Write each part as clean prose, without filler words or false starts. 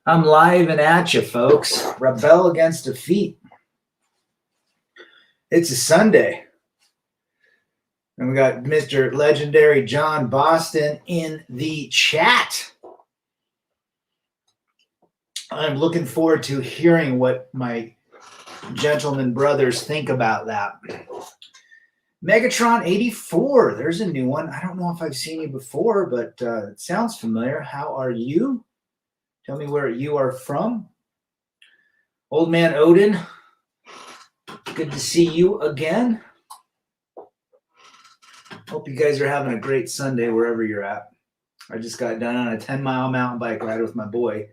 I'm live and at you, folks. Rebel against defeat. It's a Sunday. And we got Mr. Legendary John Boston in the chat. I'm looking forward to hearing what my gentleman brothers think about that. Megatron 84, there's a new one. I don't know if I've seen you before, but it sounds familiar. How are you? Tell me where you are from. Old Man Odin, good to see you again. Hope you guys are having a great Sunday wherever you're at. I just got done on a 10-mile mountain bike ride with my boy,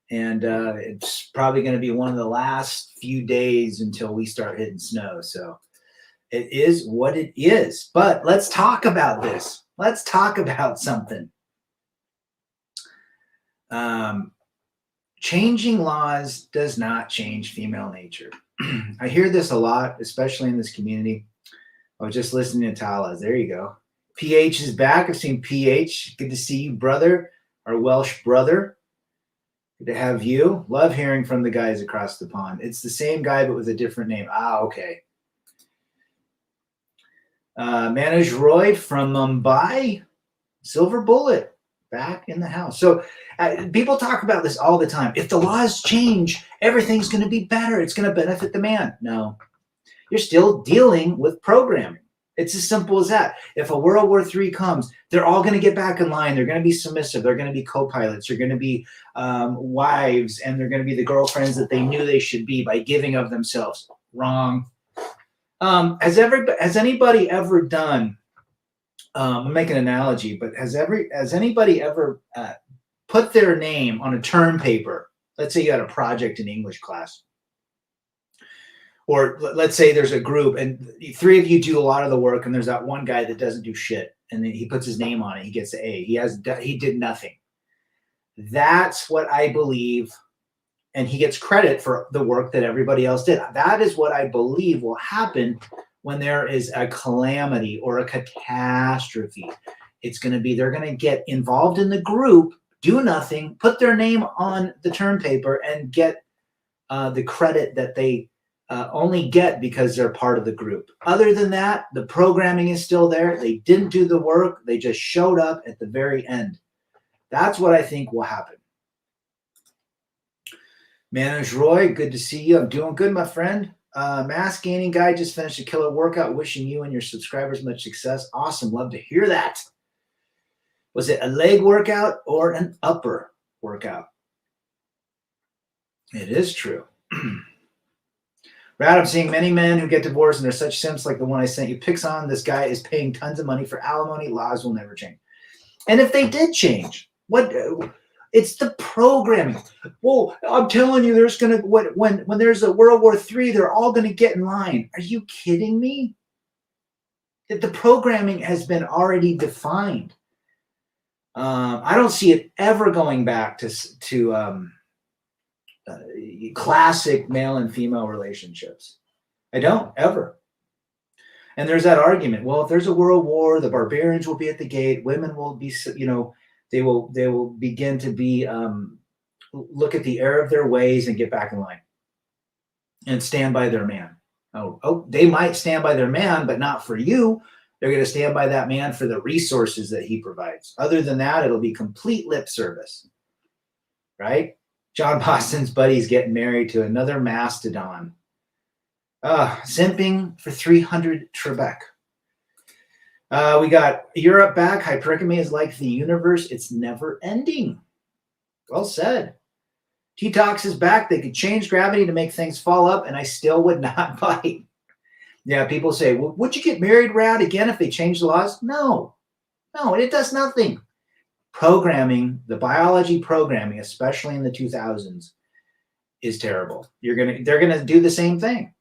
and it's probably going to be one of the last few days until we start hitting snow. So it is what it is. But let's talk about this. Let's talk about something. Changing laws does not change female nature. I hear this a lot, especially in this community. I was just listening to Tala. There you go. PH is back. I've seen PH. Good to see you, brother. Our Welsh brother. Good to have you. Love hearing from the guys across the pond. It's the same guy, but with a different name. Ah, okay. Manoj Roy from Mumbai. Silver Bullet. Back in the house. So people talk about this all the time. If the laws change, everything's going to be better. It's going to benefit the man. No. You're still dealing with programming. It's as simple as that. If a World War III comes, they're all going to get back in line. They're going to be submissive. They're going to be co-pilots. They're going to be wives, and they're going to be the girlfriends that they knew they should be by giving of themselves. Wrong. Has anybody ever done, I'll make an analogy, but has anybody ever put their name on a term paper? Let's say you had a project in English class. Or let's say there's a group and three of you do a lot of the work, and there's that one guy that doesn't do shit, and then he puts his name on it. He gets the A. He did nothing. That's what I believe, and he gets credit for the work that everybody else did. That is what I believe will happen when there is a calamity or a catastrophe. It's going to be they're going to get involved in the group, do nothing, put their name on the term paper, and get the credit that they only get because they're part of the group. Other than that, the programming is still there. They didn't do the work. They just showed up at the very end. That's what I think will happen. Manoj Roy, good to see you. I'm doing good, my friend. Mass Gaining Guy just finished a killer workout. Wishing you and your subscribers much success. Awesome. Love to hear that. Was it a leg workout or an upper workout? It is true. Brad, I'm seeing many men who get divorced and they're such simps like the one I sent you pics on. This guy is paying tons of money for alimony. Laws will never change. And if they did change, what? It's the programming. Well, I'm telling you, there's going to, when there's a World War III, they're all going to get in line. Are you kidding me? The programming has been already defined. I don't see it ever going back to classic male and female relationships. I don't ever. And there's that argument. Well, if there's a world war, the barbarians will be at the gate. Women will be, they will begin to be look at the error of their ways and get back in line and stand by their man. Oh, they might stand by their man, but not for you. They're going to stand by that man for the resources that he provides. Other than that, it'll be complete lip service, right? John Boston's buddy's getting married to another mastodon. Simping for 300 Trebek. We got Europe back. Hypergamy is like the universe. It's never ending. Well said. T-Tox is back. They could change gravity to make things fall up, and I still would not bite. Yeah, people say, well, would you get married, Rad, again if they change the laws? No, it does nothing. Programming, the biology programming, especially in the 2000s, is terrible. They're gonna do the same thing.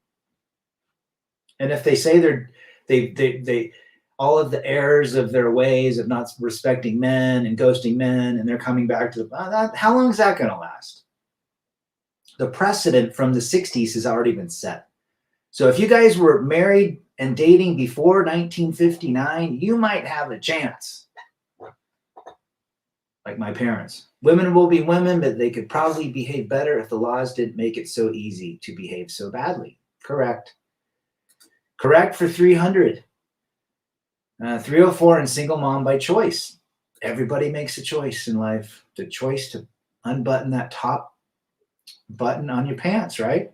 And if they say they all of the errors of their ways of not respecting men and ghosting men, and they're coming back to how long is that going to last? The precedent from the 60s has already been set. So if you guys were married and dating before 1959, you might have a chance. like my parents. Women will be women, but they could probably behave better if the laws didn't make it so easy to behave so badly. Correct. Correct for 300. 304 and single mom by choice. Everybody makes a choice in life. The choice to unbutton that top button on your pants, right?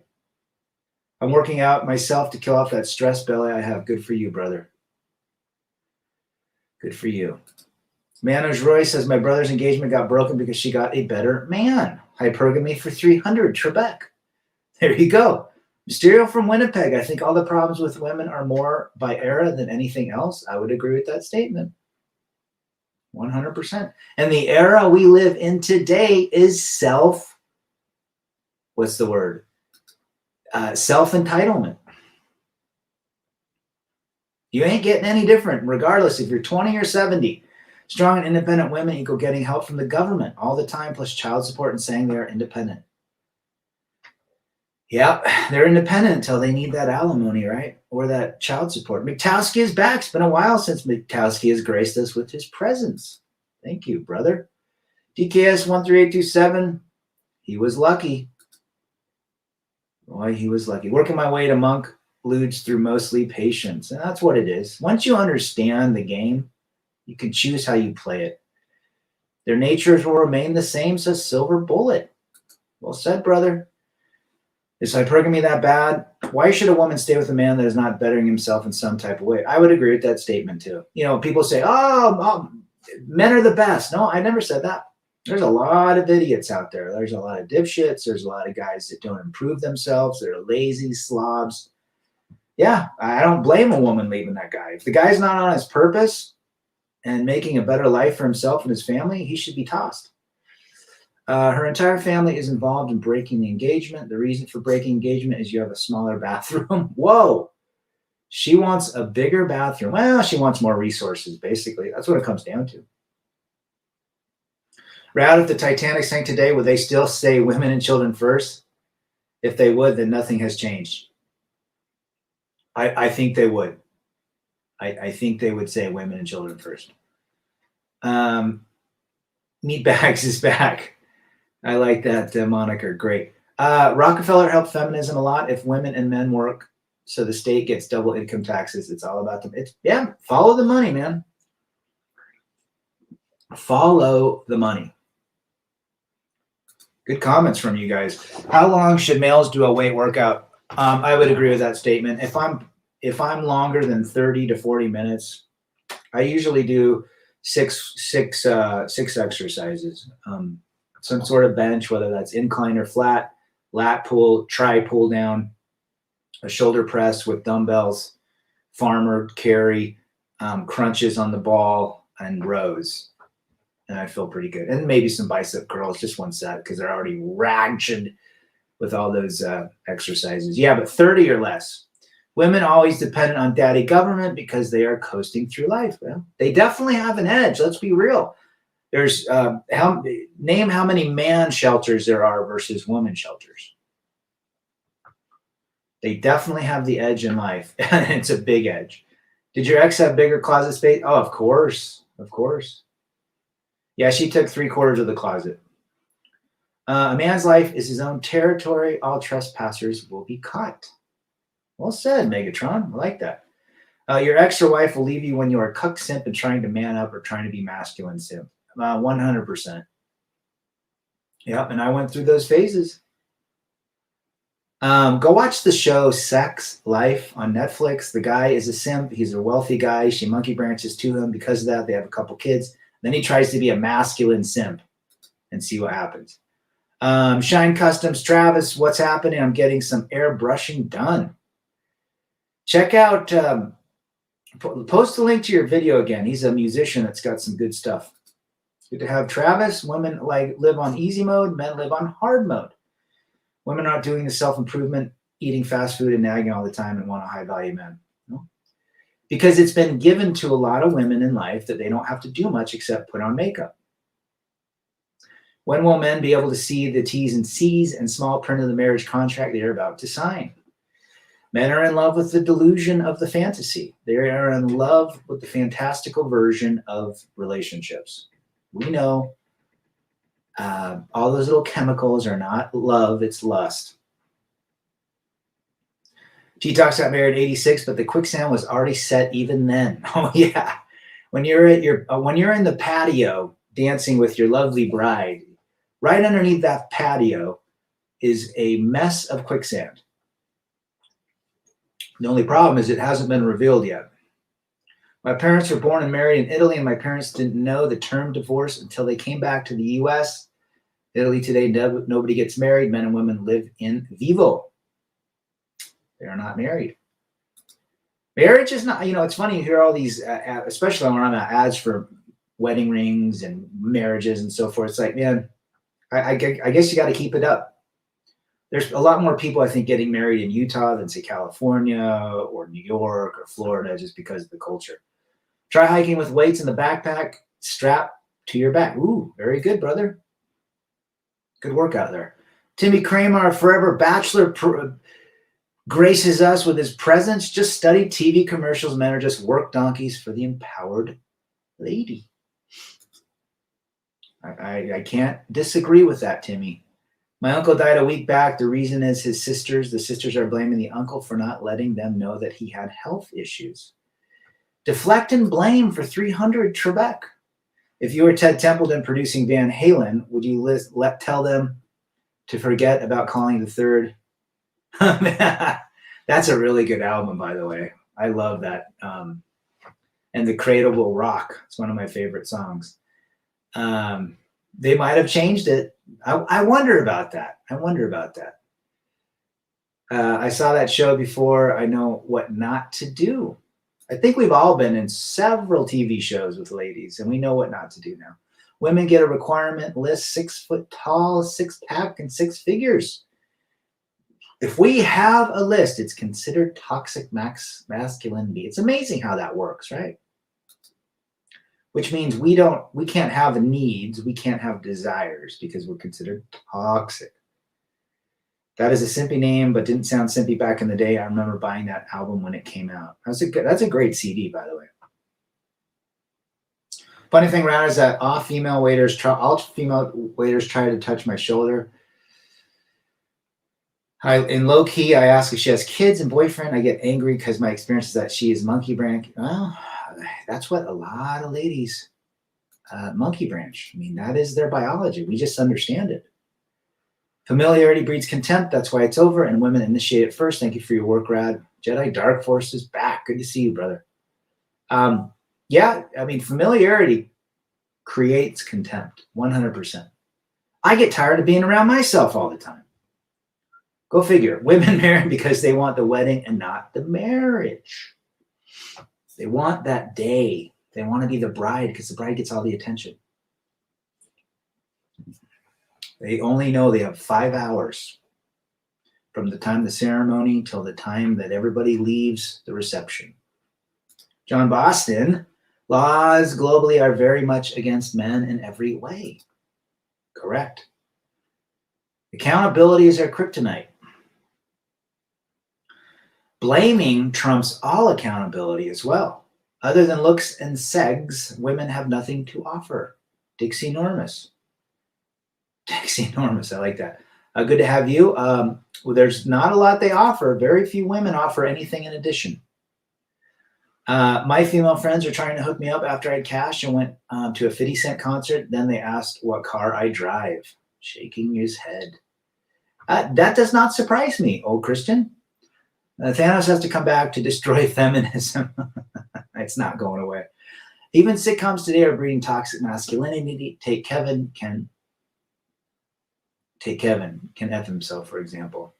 I'm working out myself to kill off that stress belly I have. Good for you, brother. Good for you. Manoj Roy says, my brother's engagement got broken because she got a better man. Hypergamy for 300. Trebek. There you go. Mysterio from Winnipeg. I think all the problems with women are more by era than anything else. I would agree with that statement. 100%. And the era we live in today is what's the word? Self-entitlement. You ain't getting any different, regardless if you're 20 or 70. Strong and independent women equal getting help from the government all the time, plus child support and saying they're independent. Yep, they're independent until they need that alimony, right? Or that child support. Miktowski is back. It's been a while since Miktowski has graced us with his presence. Thank you, brother. DKS 13827. He was lucky. Boy, he was lucky. Working my way to monk leads through mostly patience. And that's what it is. Once you understand the game, you can choose how you play it. Their natures will remain the same, says Silver Bullet. Well said, brother. Is hypergamy that bad? Why should a woman stay with a man that is not bettering himself in some type of way? I would agree with that statement too. You know, people say, oh, men are the best. No, I never said that. There's a lot of idiots out there. There's a lot of dipshits. There's a lot of guys that don't improve themselves. They're lazy slobs. Yeah, I don't blame a woman leaving that guy. If the guy's not on his purpose and making a better life for himself and his family, he should be tossed. Her entire family is involved in breaking the engagement. The reason for breaking engagement is you have a smaller bathroom. Whoa. She wants a bigger bathroom. Well, she wants more resources, basically. That's what it comes down to. Rad, if the Titanic sank today, would they still say women and children first? If they would, then nothing has changed. I think they would. I think they would say women and children first. Meatbags is back. I like that moniker. Great. Rockefeller helped feminism a lot. If women and men work, so the state gets double income taxes. It's all about them. Follow the money, man. Follow the money. Good comments from you guys. How long should males do a weight workout? I would agree with that statement. If I'm longer than 30 to 40 minutes, I usually do six exercises. Some sort of bench, whether that's incline or flat, lat pull, tri pull down, a shoulder press with dumbbells, farmer carry, crunches on the ball, and rows. And I feel pretty good. And maybe some bicep curls, just one set, because they're already ragged with all those exercises. Yeah, but 30 or less. Women always dependent on daddy government because they are coasting through life. Well, they definitely have an edge. Let's be real. There's name how many man shelters there are versus woman shelters. They definitely have the edge in life, and it's a big edge. Did your ex have bigger closet space? Oh, of course. Of course. Yeah, she took 3/4 of the closet. A man's life is his own territory. All trespassers will be caught. Well said, Megatron. I like that. Your ex or wife will leave you when you are cuck simp and trying to man up or trying to be masculine simp. 100%. Yep, and I went through those phases. Go watch the show Sex Life on Netflix. The guy is a simp. He's a wealthy guy. She monkey branches to him. Because of that, they have a couple kids. Then he tries to be a masculine simp and see what happens. Shine Customs, Travis, what's happening? I'm getting some airbrushing done. Check out, post a link to your video again. He's a musician that's got some good stuff. Good to have Travis. Women live on easy mode. Men live on hard mode. Women aren't doing the self-improvement, eating fast food and nagging all the time and want a high-value man. No? Because it's been given to a lot of women in life that they don't have to do much except put on makeup. When will men be able to see the T's and C's and small print of the marriage contract they are about to sign? Men are in love with the delusion of the fantasy. They are in love with the fantastical version of relationships. We know All those little chemicals are not love, it's lust. T-Tox got married 86, but the quicksand was already set even then. Oh yeah. When you're in the patio dancing with your lovely bride, right underneath that patio is a mess of quicksand. The only problem is it hasn't been revealed yet. My parents were born and married in Italy, and my parents didn't know the term divorce until they came back to the U.S. Italy today, nobody gets married. Men and women live in vivo. They are not married. Marriage is not, it's funny, you hear all these, especially when I'm at ads for wedding rings and marriages and so forth. It's like, man, I guess you got to keep it up. There's a lot more people, I think, getting married in Utah than, say, California or New York or Florida, just because of the culture. Try hiking with weights in the backpack, strap to your back. Ooh, very good, brother. Good workout there. Timmy Kramer, our forever bachelor, graces us with his presence. Just study TV commercials. Men are just work donkeys for the empowered lady. I can't disagree with that, Timmy. My uncle died a week back. The reason is the sisters are blaming the uncle for not letting them know that he had health issues. Deflect and blame for 300, Trebek. If you were Ted Templeton producing Van Halen, would you tell them to forget about calling the third? That's a really good album, by the way. I love that. And The Cradle Will Rock. It's one of my favorite songs. They might have changed it. I wonder about that. I saw that show before. I know what not to do. I think we've all been in several TV shows with ladies, and we know what not to do now. Women get a requirement list: 6 foot tall, 6-pack, and 6 figures. If we have a list, it's considered toxic masculinity. It's amazing how that works, right? Which means we can't have needs, we can't have desires because we're considered toxic. That is a simpy name, but didn't sound simpy back in the day. I remember buying that album when it came out. That's a great CD, by the way. Funny thing around is that all female waiters try to touch my shoulder. In low key, I ask if she has kids and boyfriend. I get angry because my experience is that she is monkey branch. Well, that's what a lot of ladies monkey branch. I mean, that is their biology. We just understand it. Familiarity breeds contempt. That's why it's over. And women initiate it first. Thank you for your work, Rad. Jedi Dark Force is back. Good to see you, brother. Yeah, I mean, familiarity creates contempt. 100%. I get tired of being around myself all the time. Go figure. Women marry because they want the wedding and not the marriage. They want that day. They want to be the bride because the bride gets all the attention. They only know they have 5 hours from the time of the ceremony till the time that everybody leaves the reception. John Boston, laws globally are very much against men in every way. Correct. Accountability is our kryptonite. Blaming trumps all accountability as well. Other than looks and segs, women have nothing to offer. Dixie Normus. Dixie Normus, I like that. Good to have you. Well, there's not a lot they offer. Very few women offer anything in addition. My female friends are trying to hook me up after I had cash and went to a 50 Cent concert. Then they asked what car I drive. Shaking his head. That does not surprise me, old Christian. Thanos has to come back to destroy feminism. It's not going away. Even sitcoms today are breeding toxic masculinity. Take Kevin can F himself, for example.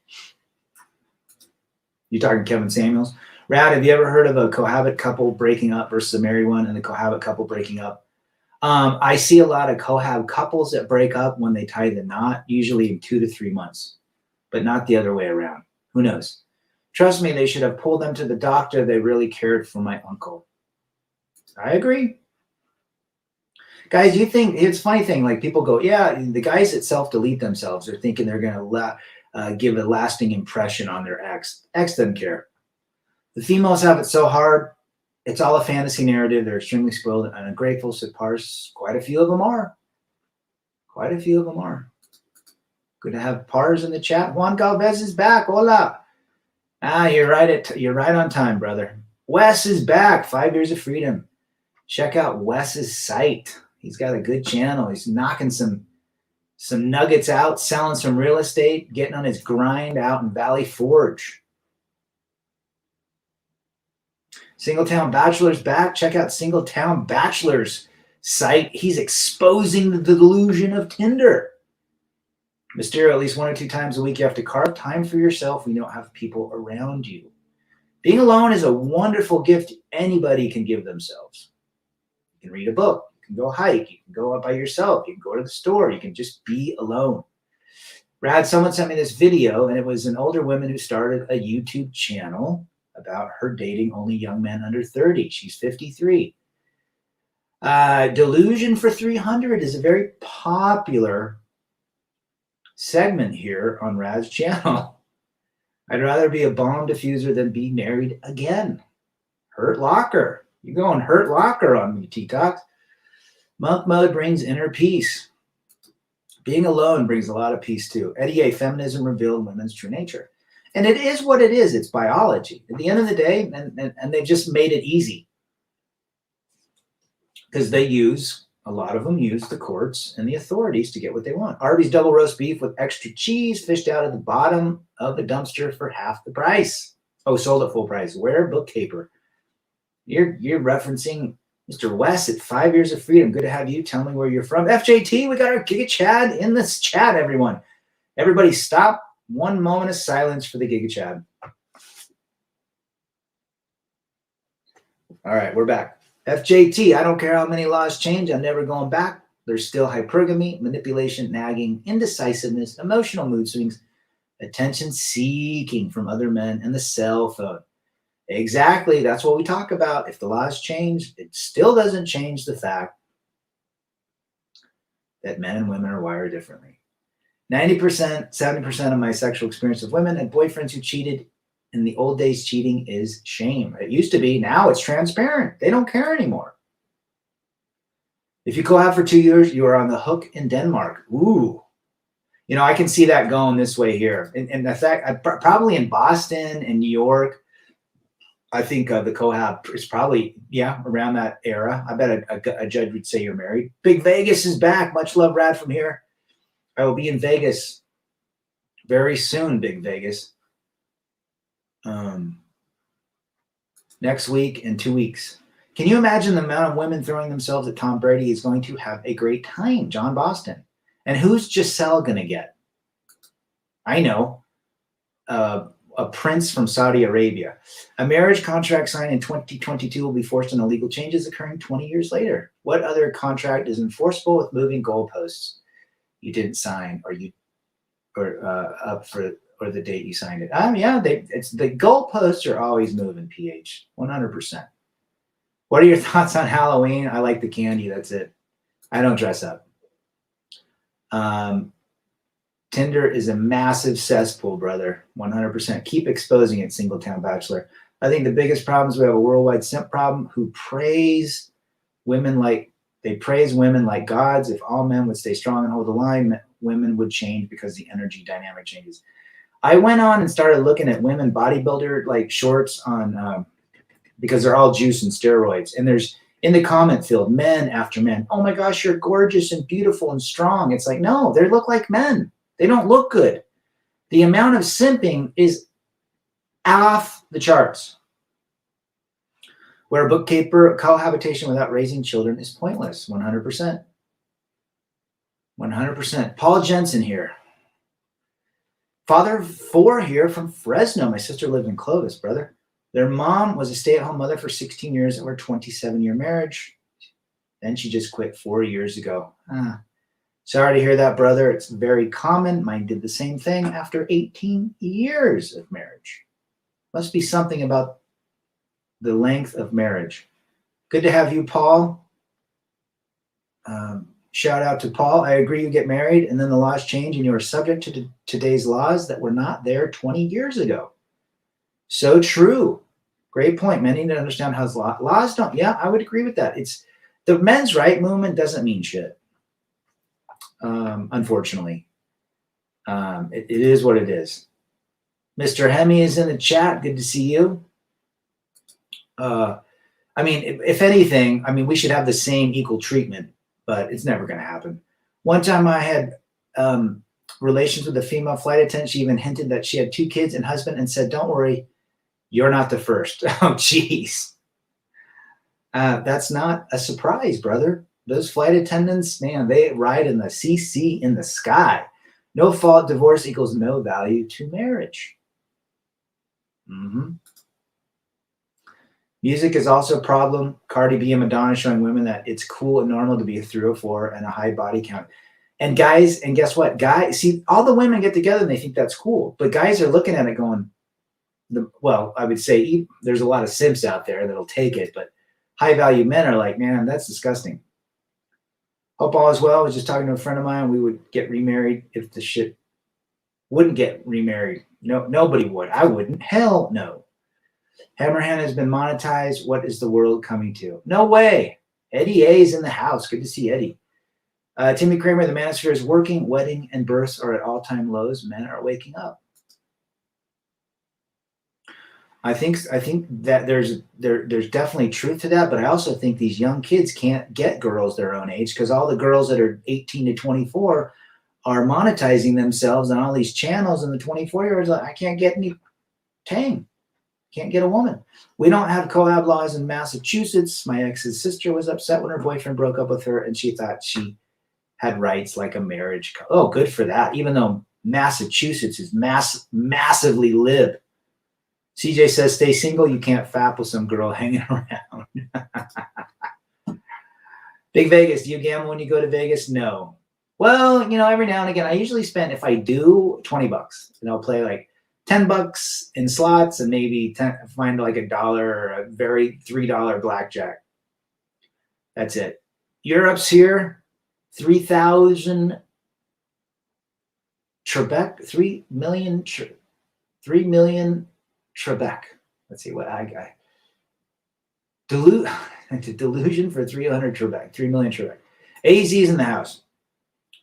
You talking Kevin Samuels? Rad, have you ever heard of a cohabit couple breaking up versus a married one and the cohabit couple breaking up? I see a lot of cohab couples that break up when they tie the knot, usually in 2 to 3 months, but not the other way around. Who knows? Trust me, they should have pulled them to the doctor. They really cared for my uncle. I agree. Guys, you think it's a funny thing, like people go, yeah, the guys that self-delete themselves are thinking they're going to give a lasting impression on their ex. Ex doesn't care. The females have it so hard. It's all a fantasy narrative. They're extremely spoiled and ungrateful. So quite a few of them are. Quite a few of them are. Good to have Pars in the chat. Juan Galvez is back. Hola. You're right on time, brother. Wes is back. 5 Years of Freedom. Check out Wes's site. He's got a good channel. He's knocking some nuggets out, selling some real estate, getting on his grind out in Valley Forge. Singletown Bachelor's back. Check out Singletown Bachelor's site. He's exposing the delusion of Tinder. Mysterio, at least 1 or 2 times a week, you have to carve time for yourself when you don't have people around you. Being alone is a wonderful gift anybody can give themselves. You can read a book. You can go hike. You can go out by yourself. You can go to the store. You can just be alone. Brad, someone sent me this video, and it was an older woman who started a YouTube channel about her dating only young men under 30. She's 53. Delusion for 300 is a very popular segment here on Rad's channel. I'd rather be a bomb diffuser than be married again. Hurt Locker. You're going Hurt Locker on me, T-Tox. Monk mode brings inner peace. Being alone brings a lot of peace too. Eddie A, feminism revealed women's true nature. And it is what it is. It's biology. At the end of the day, and they've just made it easy. Because a lot of them use the courts and the authorities to get what they want. Arby's double roast beef with extra cheese, fished out at the bottom of the dumpster for half the price. Oh, sold at full price. Where? Bookkeeper. You're referencing Mr. West at 5 Years of Freedom. Good to have you. Tell me where you're from. FJT, we got our Giga Chad in this chat, everyone. Everybody stop. 1 moment of silence for the Giga Chad. All right, we're back. FJT, I don't care how many laws change. I'm never going back. There's still hypergamy, manipulation, nagging, indecisiveness, emotional mood swings, attention seeking from other men, and the cell phone. Exactly. That's what we talk about. If the laws change, it still doesn't change the fact that men and women are wired differently. 90%, 70% of my sexual experience with women and boyfriends who cheated. In the old days, cheating is shame. It used to be. Now it's transparent. They don't care anymore. If you go out for 2 years, you are on the hook in Denmark. Ooh. You know, I can see that going this way here. And in fact, probably in Boston and New York, I think the cohab is probably, around that era. I bet a judge would say you're married. Big Vegas is back. Much love, Rad, from here. I will be in Vegas very soon, Big Vegas. Next week and 2 weeks. Can you imagine the amount of women throwing themselves at Tom Brady is going to have a great time? John Boston. And who's Giselle going to get? I know. A prince from Saudi Arabia. A marriage contract signed in 2022 will be forced on illegal changes occurring 20 years later. What other contract is enforceable with moving goalposts? You didn't sign, up for the date you signed it. It's the goalposts are always moving. PH 100%. What are your thoughts on Halloween? I like the candy. That's it. I don't dress up. Tinder is a massive cesspool, brother. 100%. Keep exposing it, Singletown Bachelor. I think the biggest problem is we have a worldwide simp problem who praise women like gods. If all men would stay strong and hold the line, women would change because the energy dynamic changes. I went on and started looking at women bodybuilder like shorts on because they're all juice and steroids. And there's in the comment field, men after men. Oh my gosh, you're gorgeous and beautiful and strong. It's like, no, they look like men. They don't look good. The amount of simping is off the charts. Where a bookkeeper cohabitation without raising children is pointless. 100%. 100%. Paul Jensen here. Father of 4 here from Fresno. My sister lived in Clovis, brother. Their mom was a stay-at-home mother for 16 years of her 27-year marriage. Then she just quit 4 years ago. Sorry to hear that, brother. It's very common. Mine did the same thing after 18 years of marriage. Must be something about the length of marriage. Good to have you, Paul. Shout out to Paul. I agree you get married and then the laws change and you are subject to today's laws that were not there 20 years ago. So true. Great point. Many need to understand how laws don't. Yeah, I would agree with that. It's the men's right movement doesn't mean shit. unfortunately. It is what it is. Mr. Hemi is in the chat. Good to see you. I mean, if anything, I mean, we should have the same equal treatment, but it's never going to happen. One time I had relations with a female flight attendant. She even hinted that she had 2 kids and husband and said, don't worry, you're not the first. Oh, geez. That's not a surprise, brother. Those flight attendants, man, they ride in the CC in the sky. No fault divorce equals no value to marriage. Mm-hmm. Music is also a problem. Cardi B and Madonna showing women that it's cool and normal to be a 304 and a high body count. And guys, and guess what? Guys, see, all the women get together and they think that's cool. But guys are looking at it going, well, I would say there's a lot of simps out there that'll take it. But high value men are like, man, that's disgusting. Hope all is well. I was just talking to a friend of mine. We would get remarried if the shit wouldn't get remarried. No, nobody would. I wouldn't. Hell no. Hammerhand has been monetized. What is the world coming to? No way. Eddie A is in the house. Good to see Eddie. Timmy Kramer, the manosphere is working. Wedding and births are at all-time lows. Men are waking up. I think that there's definitely truth to that, but I also think these young kids can't get girls their own age because all the girls that are 18 to 24 are monetizing themselves on all these channels, and the 24-year-olds like, I can't get any tang. Can't get a woman. We don't have co-ab laws in Massachusetts. My ex's sister was upset when her boyfriend broke up with her, and she thought she had rights like a marriage. Oh, good for that. Even though Massachusetts is massively lib. CJ says, stay single. You can't fap with some girl hanging around. Big Vegas. Do you gamble when you go to Vegas? No. Well, every now and again, I usually spend, if I do, $20. And I'll play like $10 in slots and maybe find like $1 or a very $3 blackjack. That's it. Europe's here. 3,000 Trebek. 3 million Trebek. Let's see what I got. Delusion for 300 Trebek. 3 million Trebek. AZ is in the house.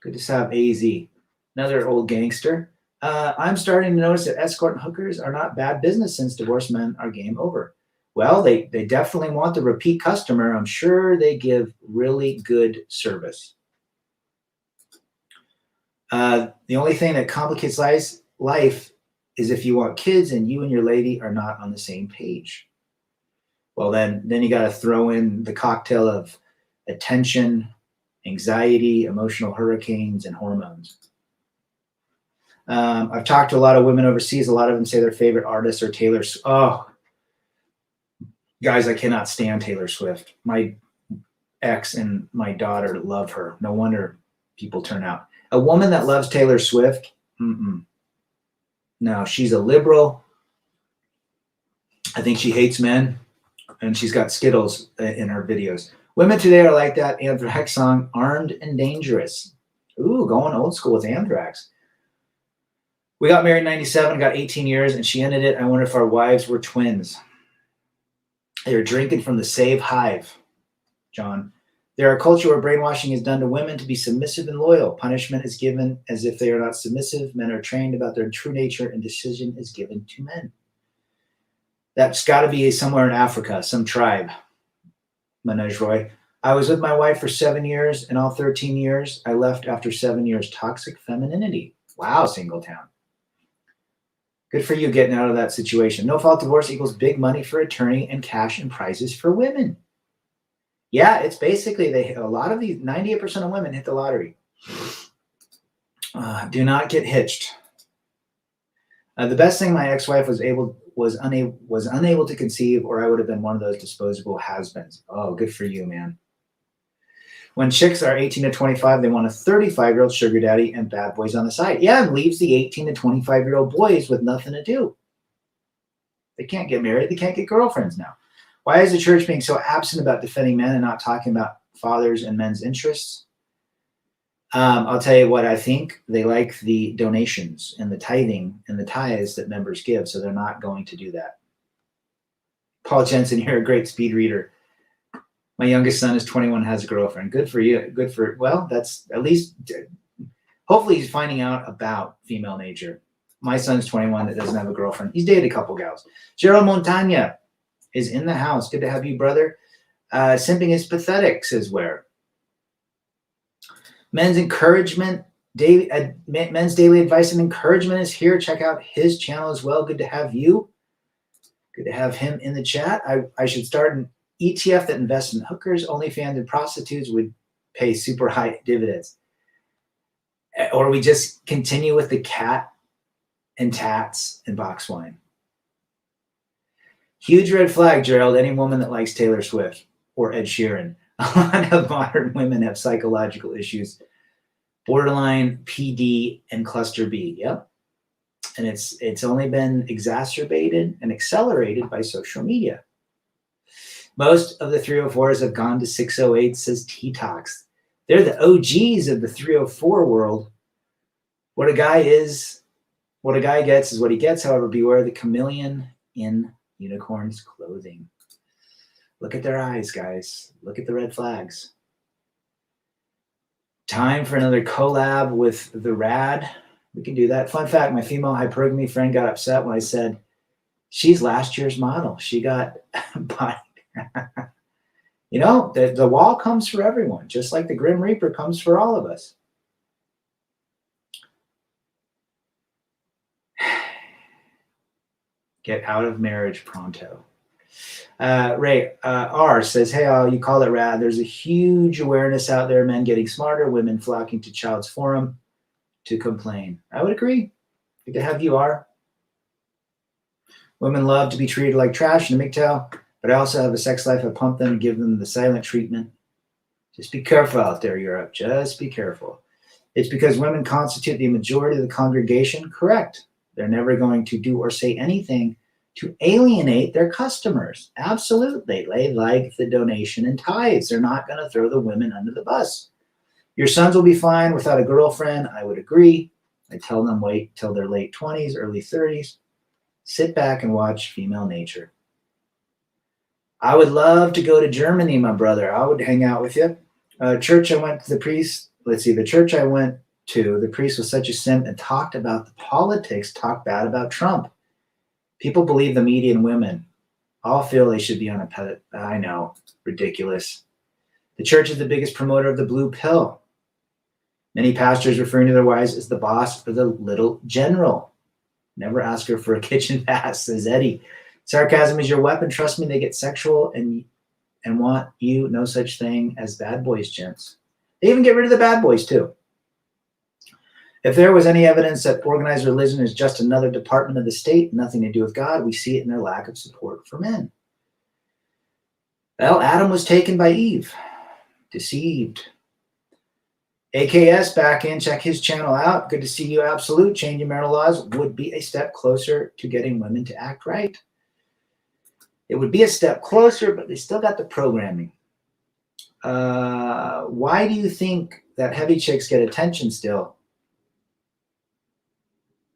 Good to have AZ. Another old gangster. I'm starting to notice that escort and hookers are not bad business since divorced men are game over. Well, they definitely want the repeat customer. I'm sure they give really good service. The only thing that complicates life is if you want kids and you and your lady are not on the same page. Well, then you got to throw in the cocktail of attention, anxiety, emotional hurricanes, and hormones. I've talked to a lot of women overseas. A lot of them say their favorite artists are Taylor Swift. Oh, guys, I cannot stand Taylor Swift. My ex and my daughter love her. No wonder people turn out. A woman that loves Taylor Swift, no, she's a liberal. I think she hates men, and she's got Skittles in her videos. Women today are like that Anthrax song, Armed and Dangerous. Ooh, going old school with Anthrax. We got married in 97, got 18 years, and she ended it. I wonder if our wives were twins. They were drinking from the Save Hive, John. There are a culture where brainwashing is done to women to be submissive and loyal. Punishment is given as if they are not submissive. Men are trained about their true nature, and decision is given to men. That's got to be somewhere in Africa, some tribe. Manoj Roy. I was with my wife for 7 years, and all 13 years, I left after 7 years. Toxic femininity. Wow, Singletown. Good for you getting out of that situation. No fault divorce equals big money for attorney and cash and prizes for women. Yeah, it's basically a lot of these 98% of women hit the lottery. Do not get hitched. The best thing my ex-wife was unable to conceive, or I would have been one of those disposable has-beens. Oh, good for you, man. When chicks are 18 to 25, they want a 35-year-old sugar daddy and bad boys on the side. Yeah, and leaves the 18 to 25-year-old boys with nothing to do. They can't get married. They can't get girlfriends now. Why is the church being so absent about defending men and not talking about fathers and men's interests? I'll tell you what I think. They like the donations and the tithing and the tithes that members give, so they're not going to do that. Paul Jensen, you're a great speed reader. My youngest son is 21, has a girlfriend. Good for you. Well, that's at least Hopefully he's finding out about female nature. My son's 21 that doesn't have a girlfriend. He's dated a couple gals. Gerald Montagna is in the house. Good to have you, brother. Simping is pathetic, says Ware. Men's encouragement, men's daily advice and encouragement is here. Check out his channel as well. Good to have you. Good to have him in the chat. I should start an ETF that invests in hookers, OnlyFans, and prostitutes would pay super high dividends. Or we just continue with the cat and tats and box wine. Huge red flag, Gerald. Any woman that likes Taylor Swift or Ed Sheeran. A lot of modern women have psychological issues. Borderline, PD, and cluster B. Yep. And it's only been exacerbated and accelerated by social media. Most of the 304s have gone to 608, says T-Tox. They're the OGs of the 304 world. What a guy gets is what he gets. However, beware the chameleon in unicorn's clothing. Look at their eyes, guys. Look at the red flags. Time for another collab with the Rad. We can do that. Fun fact, my female hypergamy friend got upset when I said she's last year's model. She got bodied. You know, the wall comes for everyone, just like the Grim Reaper comes for all of us. Get out of marriage pronto. Ray R says, hey, you call it rad. There's a huge awareness out there, men getting smarter, women flocking to Child's Forum to complain. I would agree. Good to have you, R. Women love to be treated like trash in a MGTOW, but I also have a sex life. I pump them and give them the silent treatment. Just be careful out there, Europe. Just be careful. It's because women constitute the majority of the congregation. Correct. They're never going to do or say anything to alienate their customers. Absolutely. They like the donation and tithes. They're not going to throw the women under the bus. Your sons will be fine without a girlfriend. I would agree. I tell them wait till their late 20s, early 30s. Sit back and watch female nature. I would love to go to Germany, my brother. I would hang out with you. Church I went to, the priest, let's see, the church I went to, the priest was such a simp and talked about the politics, talked bad about Trump. People believe the media and women all feel they should be on a pedestal. I know, ridiculous. The church is the biggest promoter of the blue pill. Many pastors referring to their wives as the boss or the little general. Never ask her for a kitchen pass, says Eddie. Sarcasm is your weapon. Trust me, they get sexual and want you. No such thing as bad boys, gents. They even get rid of the bad boys, too. If there was any evidence that organized religion is just another department of the state, nothing to do with God, we see it in their lack of support for men. Well, Adam was taken by Eve, deceived. AKS back in, check his channel out. Good to see you, Absolute. Changing marital laws would be a step closer to getting women to act right. It would be a step closer, but they still got the programming. Why do you think that heavy chicks get attention still?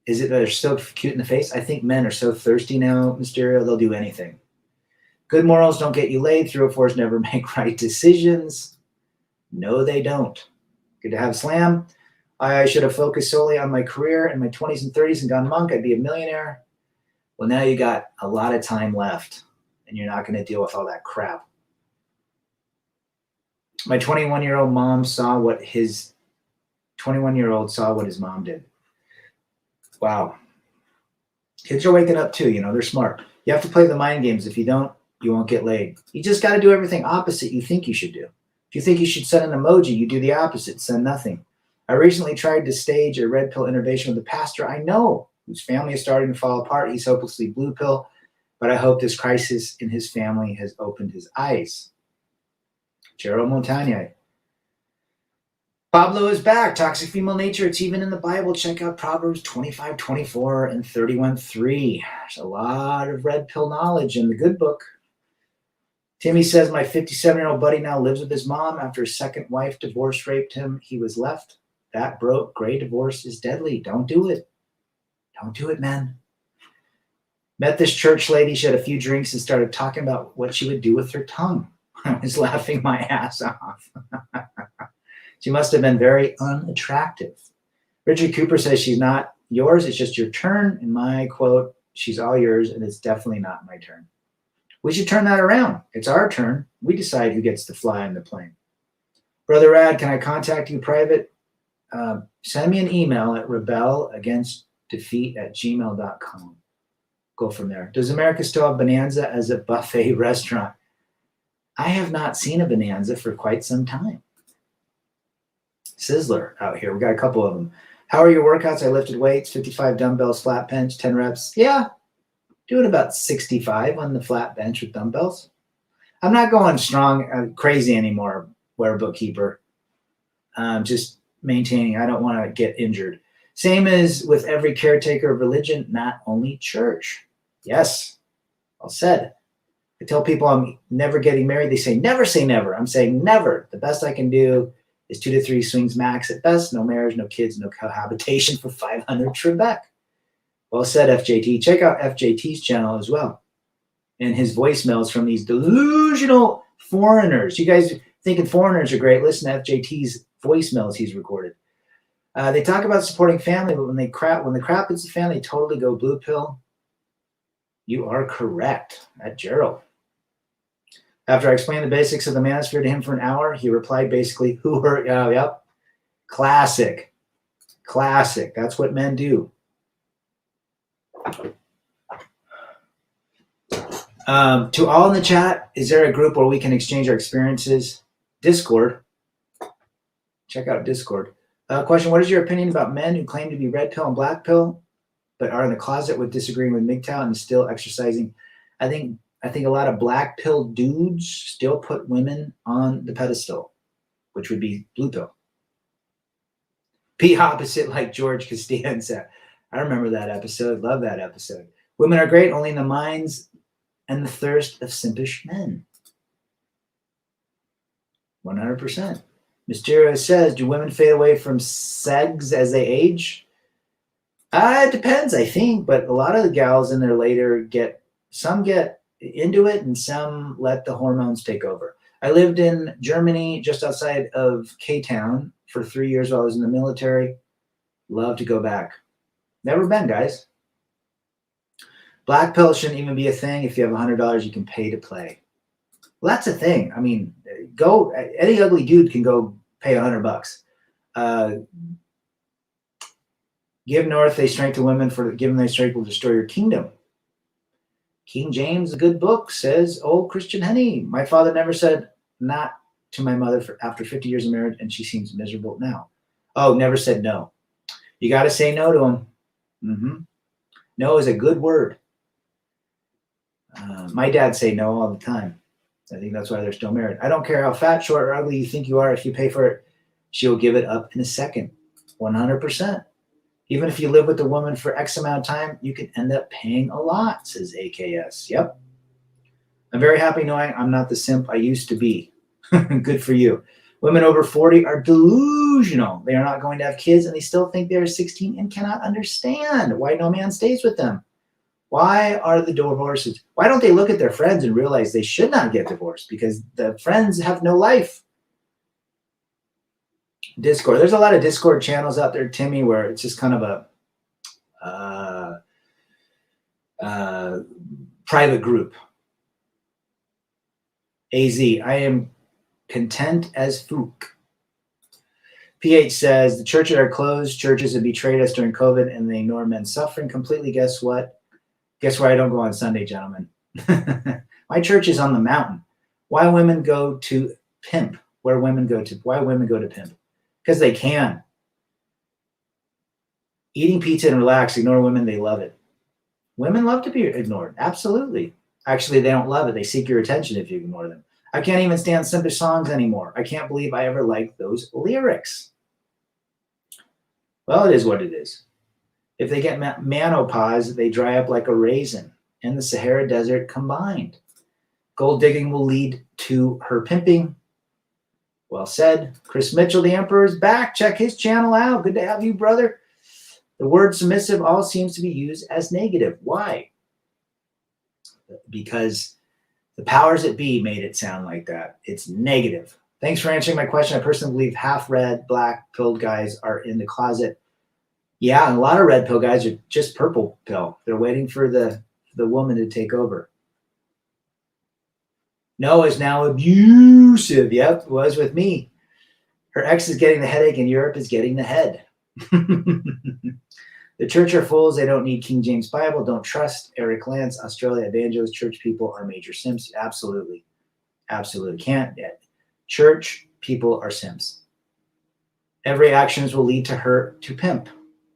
Is it that they're still cute in the face? I think men are so thirsty now, Mysterio, they'll do anything. Good morals don't get you laid. 304s never make right decisions. No, they don't. Good to have Slam. I should have focused solely on my career in my 20s and 30s and gone monk. I'd be a millionaire. Well, now you got a lot of time left, and you're not going to deal with all that crap. My 21-year-old mom saw what his 21-year-old saw what his mom did. Wow. Kids are waking up too, you know, they're smart. You have to play the mind games. If you don't, you won't get laid. You just got to do everything opposite you think you should do. If you think you should send an emoji, you do the opposite, send nothing. I recently tried to stage a red pill intervention with a pastor I know whose family is starting to fall apart. He's hopelessly blue pill, but I hope this crisis in his family has opened his eyes. Gerald Montagna. Pablo is back. Toxic female nature. It's even in the Bible. Check out Proverbs 25:24 and 31:3. There's a lot of red pill knowledge in the good book. Timmy says, my 57-year-old buddy now lives with his mom. After his second wife divorce raped him, he was left. That broke. Gray divorce is deadly. Don't do it. Don't do it, man. Met this church lady. She had a few drinks and started talking about what she would do with her tongue. I was laughing my ass off. She must have been very unattractive. Richard Cooper says she's not yours. It's just your turn. In my quote, she's all yours, and it's definitely not my turn. We should turn that around. It's our turn. We decide who gets to fly on the plane. Brother Rad, can I contact you private? Send me an email at rebelagainstdefeat@gmail.com. Go from there. Does America still have Bonanza as a buffet restaurant? I have not seen a Bonanza for quite some time. Sizzler out here. We got a couple of them. How are your workouts? I lifted weights, 55 dumbbells, flat bench, 10 reps. Yeah, doing about 65 on the flat bench with dumbbells. I'm not going strong, crazy anymore, where bookkeeper. Just maintaining. I don't want to get injured. Same as with every caretaker of religion, not only church. Yes, well said. I tell people I'm never getting married. They say never. I'm saying never. The best I can do is 2 to 3 swings max at best. No marriage, no kids, no cohabitation for 500 Trebek. Well said, FJT. Check out FJT's channel as well. And his voicemails from these delusional foreigners. You guys thinking foreigners are great. Listen to FJT's voicemails he's recorded. They talk about supporting family, but when the crap hits the fan, they totally go blue pill. You are correct. At Gerald. After I explained the basics of the manosphere to him for an hour, he replied basically, who hurt? Oh, yep. Classic. That's what men do. To all in the chat, is there a group where we can exchange our experiences? Discord. Check out Discord. Question, what is your opinion about men who claim to be red pill and black pill, but are in the closet with disagreeing with MGTOW and still exercising? I think a lot of black pill dudes still put women on the pedestal, which would be blue pill. Be opposite like George Costanza. I remember that episode. Love that episode. Women are great only in the minds and the thirst of simpish men. 100%. Mysterio says, do women fade away from segs as they age? It depends, I think, but a lot of the gals in their later some get into it and some let the hormones take over. I lived in Germany just outside of K-Town for 3 years while I was in the military. Love to go back. Never been, guys. Black pill shouldn't even be a thing. If you have $100, you can pay to play. Well, that's a thing. I mean, any ugly dude can go pay $100. Give north a strength to women, for giving their strength will destroy your kingdom. King James, a good book, says, oh, Christian Henny, my father never said not to my mother after 50 years of marriage, and she seems miserable now. Oh, never said no. You got to say no to him. No is a good word. My dad say no all the time. I think that's why they're still married. I don't care how fat, short, or ugly you think you are. If you pay for it, she'll give it up in a second. 100%. Even if you live with a woman for X amount of time, you can end up paying a lot, says AKS. Yep. I'm very happy knowing I'm not the simp I used to be. Good for you. Women over 40 are delusional. They are not going to have kids, and they still think they are 16 and cannot understand why no man stays with them. Why are the divorces? Why don't they look at their friends and realize they should not get divorced? Because the friends have no life. Discord. There's a lot of Discord channels out there, Timmy, where it's just kind of a private group. AZ, I am content as Fook. PH says, the churches are closed. Churches have betrayed us during COVID, and they ignore men's suffering completely. Guess what? Guess where I don't go on Sunday, gentlemen? My church is on the mountain. Why women go to pimp? Why women go to pimp? Because they can. Eating pizza and relax, ignore women, they love it. Women love to be ignored. Absolutely. Actually, they don't love it. They seek your attention if you ignore them. I can't even stand simple songs anymore. I can't believe I ever liked those lyrics. Well, it is what it is. If they get menopause, they dry up like a raisin and the Sahara Desert combined. Gold digging will lead to her pimping. Well said. Chris Mitchell, the Emperor, is back. Check his channel out. Good to have you, brother. The word submissive all seems to be used as negative. Why? Because the powers that be made it sound like that. It's negative. Thanks for answering my question. I personally believe half red, black, pilled guys are in the closet Yeah, and a lot of red pill guys are just purple pill. They're waiting for the woman to take over. No is now abusive. Yep, it was with me. Her ex is getting the headache and Europe is getting the head. The church are fools. They don't need King James Bible. Don't trust Eric Lance. Australia evangelists, church people are major simps. Absolutely. Absolutely. Can't. Church people are simps. Every actions will lead to hurt to pimp.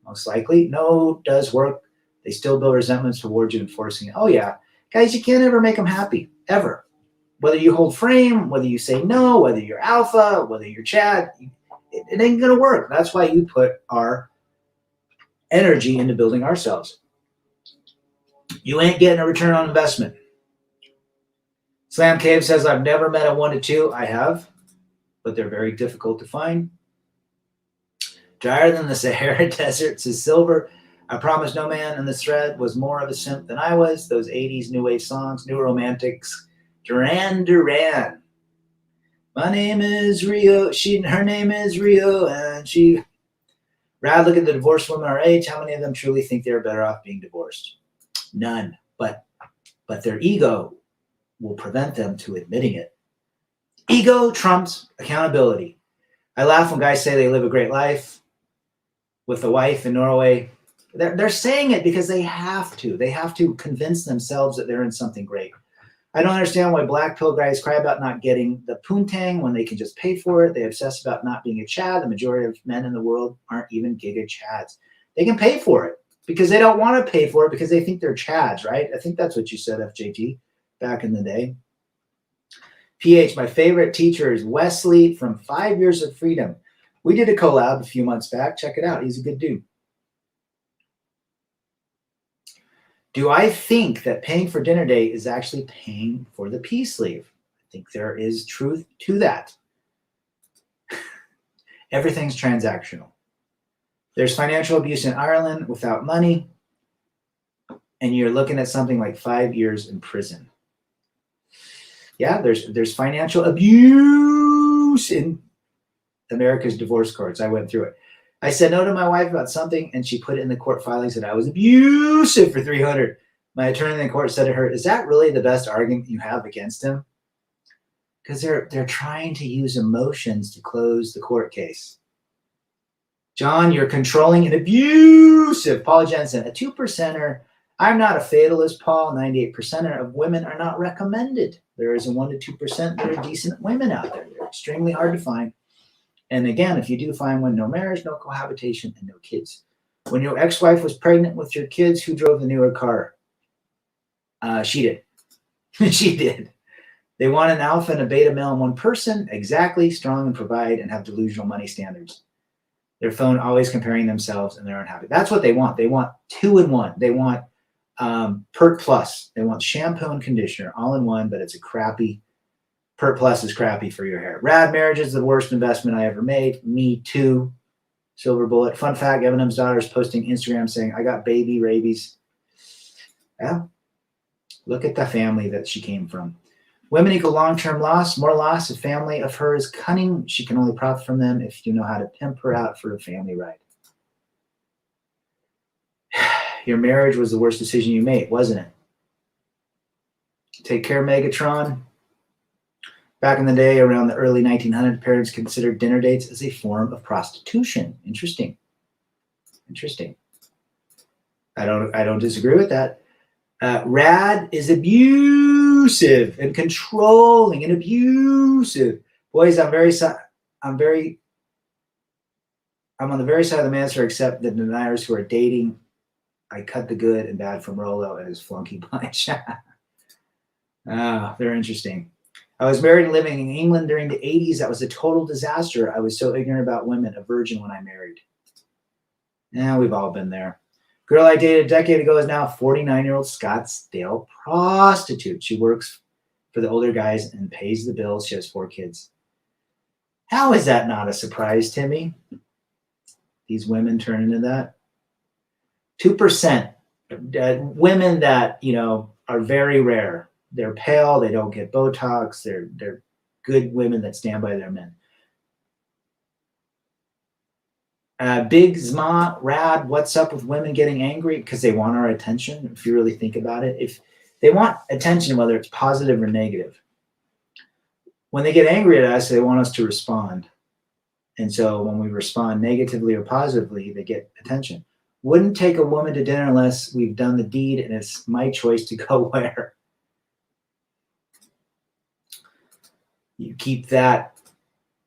Most likely. No, does work. They still build resentments towards you enforcing it. Oh, yeah. Guys, you can't ever make them happy. Ever. Whether you hold frame, whether you say no, whether you're alpha, whether you're Chad, it ain't going to work. That's why you put our energy into building ourselves. You ain't getting a return on investment. Slam Cave says, I've never met a 1 to 2. I have, but they're very difficult to find. Drier than the Sahara Desert, says Silver. I promise no man in this thread was more of a simp than I was. Those 80s new wave songs, new romantics. Duran Duran. My name is Rio. Her name is Rio, and she. Rad, look at the divorced women our age. How many of them truly think they're better off being divorced? None. But their ego will prevent them to admitting it. Ego trumps accountability. I laugh when guys say they live a great life with a wife in Norway. They're saying it because they have to. They have to convince themselves that they're in something great. I don't understand why black pill guys cry about not getting the poontang when they can just pay for it. They obsess about not being a Chad. The majority of men in the world aren't even giga Chads. They can pay for it because they don't want to pay for it because they think they're Chads, right? I think that's what you said, FJT, back in the day. PH, my favorite teacher is Wesley from 5 Years of Freedom. We did a collab a few months back. Check it out. He's a good dude. Do I think that paying for dinner date is actually paying for the peace leave? I think there is truth to that. Everything's transactional. There's financial abuse in Ireland without money, and you're looking at something like 5 years in prison. Yeah, there's financial abuse in America's divorce courts. I went through it. I said no to my wife about something, and she put it in the court filings that I was abusive for $300. My attorney in the court said to her, "Is that really the best argument you have against him?" Because they're trying to use emotions to close the court case. John, you're controlling and abusive. Paul Jensen, a 2%er. I'm not a fatalist, Paul. 98%er of women are not recommended. There is a 1 to 2% that are decent women out there. They're extremely hard to find. And again, if you do find one, no marriage, no cohabitation, and no kids. When your ex-wife was pregnant with your kids, who drove the newer car? She did. She did. They want an alpha and a beta male in one person. Exactly. Strong and provide and have delusional money standards. Their phone always comparing themselves and they're unhappy. That's what they want. They want 2 in 1. They want Pert Plus. They want shampoo and conditioner all in one, but it's a crappy. Pert Plus is crappy for your hair. Rad marriage is the worst investment I ever made. Me too. Silver bullet. Fun fact, Eminem's daughter is posting Instagram saying, I got baby rabies. Yeah. Look at the family that she came from. Women equal long-term loss. More loss. A family of her is cunning. She can only profit from them if you know how to pimp her out for a family ride. Your marriage was the worst decision you made, wasn't it? Take care, Megatron. Back in the day, around the early 1900s, parents considered dinner dates as a form of prostitution. Interesting. Interesting. I don't disagree with that. Rad is abusive and controlling and abusive. Boys, I'm on the very side of the manosphere, except the deniers who are dating. I cut the good and bad from Rolo and his flunky punch. They're interesting. I was married and living in England during the 80s. That was a total disaster. I was so ignorant about women, a virgin when I married. Yeah, we've all been there. Girl I dated a decade ago is now a 49-year-old Scottsdale prostitute. She works for the older guys and pays the bills. She has 4 kids. How is that not a surprise, Timmy? These women turn into that. 2%. Women that, are very rare. They're pale. They don't get Botox. They're good women that stand by their men. Big Zma, Rad, what's up with women getting angry? Because they want our attention. If you really think about it, if they want attention, whether it's positive or negative, when they get angry at us, they want us to respond. And so when we respond negatively or positively, they get attention. Wouldn't take a woman to dinner unless we've done the deed and it's my choice to go where. You keep that.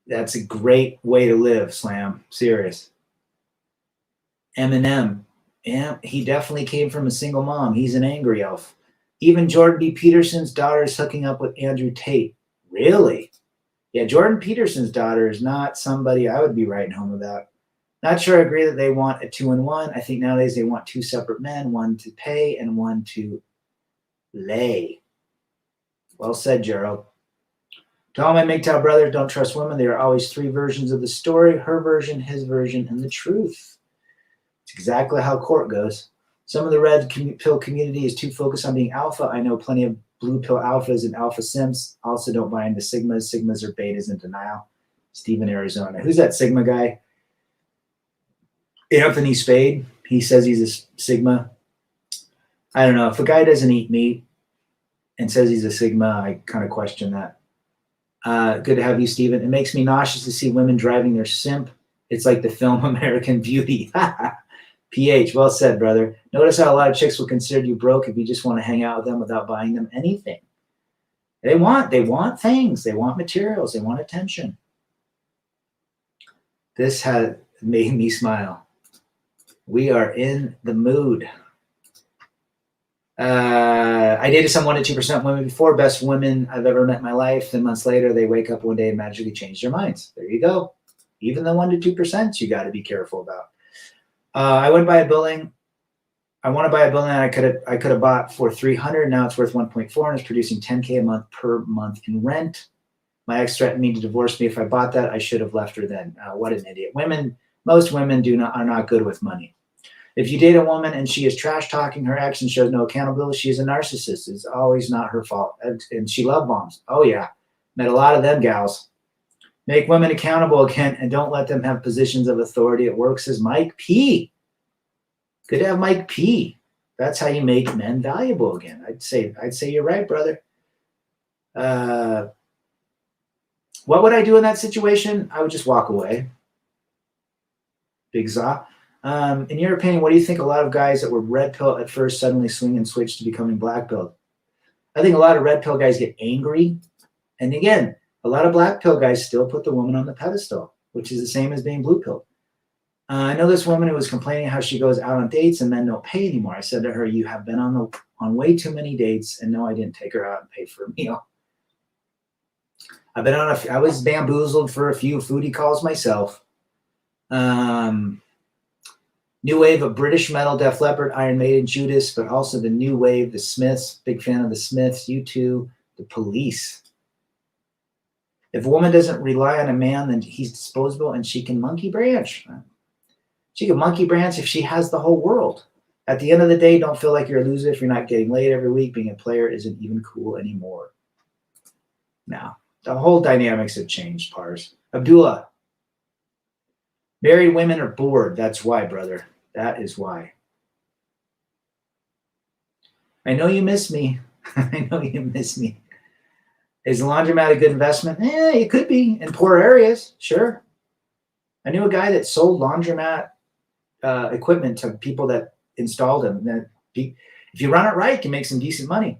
That's a great way to live, Slam. Serious. Eminem. Yeah, he definitely came from a single mom. He's an angry elf. Even Jordan B. Peterson's daughter is hooking up with Andrew Tate. Really? Yeah, Jordan Peterson's daughter is not somebody I would be writing home about. Not sure I agree that they want a 2-in-1. I think nowadays they want two separate men, one to pay and one to lay. Well said, Gerald. To all my MGTOW brothers, don't trust women. There are always three versions of the story: her version, his version, and the truth. It's exactly how court goes. Some of the red pill community is too focused on being alpha. I know plenty of blue pill alphas and alpha simps. Also don't buy into sigmas. Sigmas are betas in denial. Stephen, Arizona. Who's that Sigma guy? Anthony Spade. He says he's a Sigma. I don't know. If a guy doesn't eat meat and says he's a Sigma, I kind of question that. Good to have you, Stephen. It makes me nauseous to see women driving their simp. It's like the film American Beauty. PH, well said, brother. Notice how a lot of chicks will consider you broke if you just want to hang out with them without buying them anything. They want things. They want materials. They want attention. This has made me smile. We are in the mood. I dated some 1% to 2% women before. Best women I've ever met in my life. Then months later, they wake up one day and magically change their minds. There you go. Even the 1% to 2% you got to be careful about. I went buy a building. I want to buy a building that I could have bought for $300. Now it's worth 1.4 and it's producing $10K a month per month in rent. My ex threatened me to divorce me if I bought that. I should have left her then. What an idiot. Most women are not good with money. If you date a woman and she is trash talking her ex and shows no accountability, she's a narcissist. It's always not her fault. And she love bombs. Oh yeah, met a lot of them gals. Make women accountable again and don't let them have positions of authority at work, says Mike P. Good to have Mike P. That's how you make men valuable again. I'd say you're right, brother. What would I do in that situation? I would just walk away. Big Za. In your opinion, what do you think a lot of guys that were red pill at first suddenly swing and switch to becoming black pill? I think a lot of red pill guys get angry. And again, a lot of black pill guys still put the woman on the pedestal, which is the same as being blue pill. I know this woman who was complaining how she goes out on dates and men don't pay anymore. I said to her, you have been on way too many dates, and no, I didn't take her out and pay for a meal. I was bamboozled for a few foodie calls myself. New wave of British metal, Def Leppard, Iron Maiden, Judas, but also the new wave, the Smiths. Big fan of the Smiths. U2, the Police. If a woman doesn't rely on a man, then he's disposable and she can monkey branch. She can monkey branch if she has the whole world. At the end of the day, don't feel like you're a loser if you're not getting laid every week. Being a player isn't even cool anymore. Now, the whole dynamics have changed, Pars. Abdullah. Married women are bored. That's why, brother. That is why. I know you miss me. I know you miss me. Is the laundromat a good investment? It could be in poor areas. Sure. I knew a guy that sold laundromat equipment to people that installed them. If you run it right, you can make some decent money.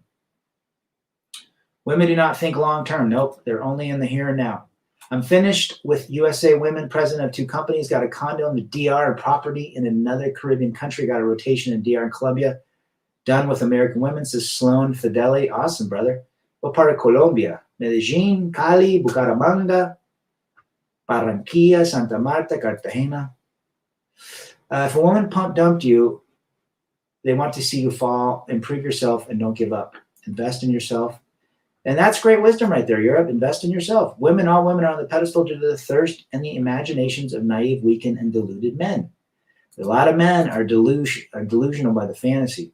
Women do not think long term. Nope. They're only in the here and now. I'm finished with USA Women, president of 2 companies, got a condo in the DR and property in another Caribbean country, got a rotation in DR and Colombia. Done with American Women, says Sloan Fideli. Awesome, brother. What part of Colombia? Medellin, Cali, Bucaramanga, Barranquilla, Santa Marta, Cartagena. If a woman pump dumped you, they want to see you fall, improve yourself, and don't give up. Invest in yourself. And that's great wisdom right there, Europe. Invest in yourself. All women are on the pedestal due to the thirst and the imaginations of naive, weakened, and deluded men. A lot of men are delusional by the fantasy.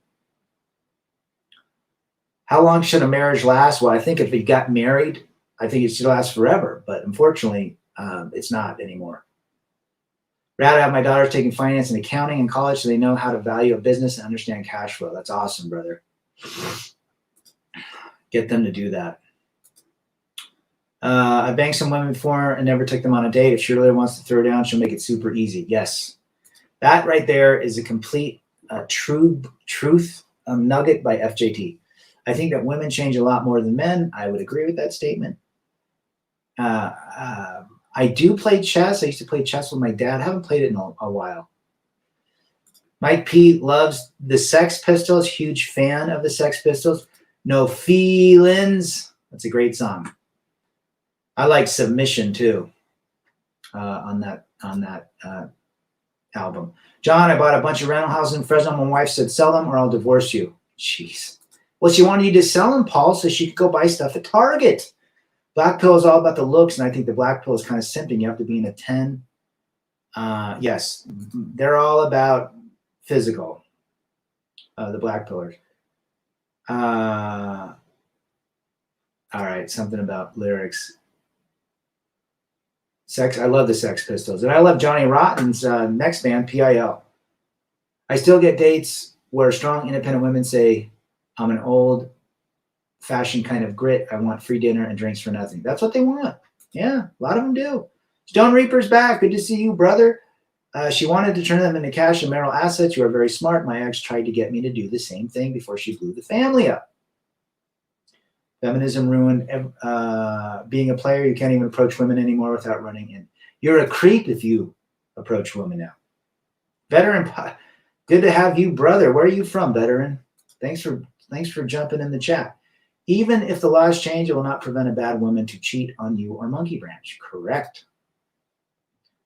How long should a marriage last? Well, I think if you got married, I think it should last forever. But unfortunately, it's not anymore. Rather have my daughters taking finance and accounting in college so they know how to value a business and understand cash flow. That's awesome, brother. Get them to do that. I banged some women before and never took them on a date. If she really wants to throw down, she'll make it super easy. Yes. That right there is a complete truth nugget by FJT. I think that women change a lot more than men. I would agree with that statement. I do play chess. I used to play chess with my dad. I haven't played it in a while. Mike P loves the Sex Pistols. Huge fan of the Sex Pistols. No Feelings. That's a great song. I like Submission too on that album. John, I bought a bunch of rental houses in Fresno. My wife said, sell them or I'll divorce you. Jeez. Well, she wanted you to sell them, Paul, so she could go buy stuff at Target. Black pill is all about the looks, and I think the black pill is kind of simping. You have to be in a 10. Yes, they're all about physical, the black pillars. All right, something about lyrics. Sex. I love the Sex Pistols. And I love Johnny Rotten's next band, PIL. I still get dates where strong, independent women say, I'm an old-fashioned kind of grit. I want free dinner and drinks for nothing. That's what they want. Yeah, a lot of them do. Stone Reaper's back. Good to see you, brother. She wanted to turn them into cash and marital assets. You are very smart. My ex tried to get me to do the same thing before she blew the family up. Feminism ruined being a player. You can't even approach women anymore without running in. You're a creep if you approach women now. Veteran, good to have you, brother. Where are you from, veteran? Thanks for jumping in the chat. Even if the laws change, it will not prevent a bad woman to cheat on you or monkey branch. Correct.